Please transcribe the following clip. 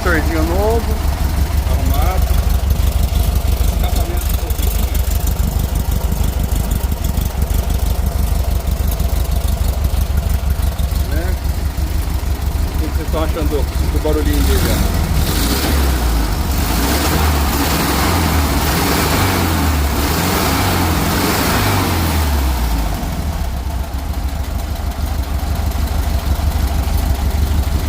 motorzinho novo. Arrumado. Escapamento fofinho. Né? O que vocês estão achando do barulhinho dele?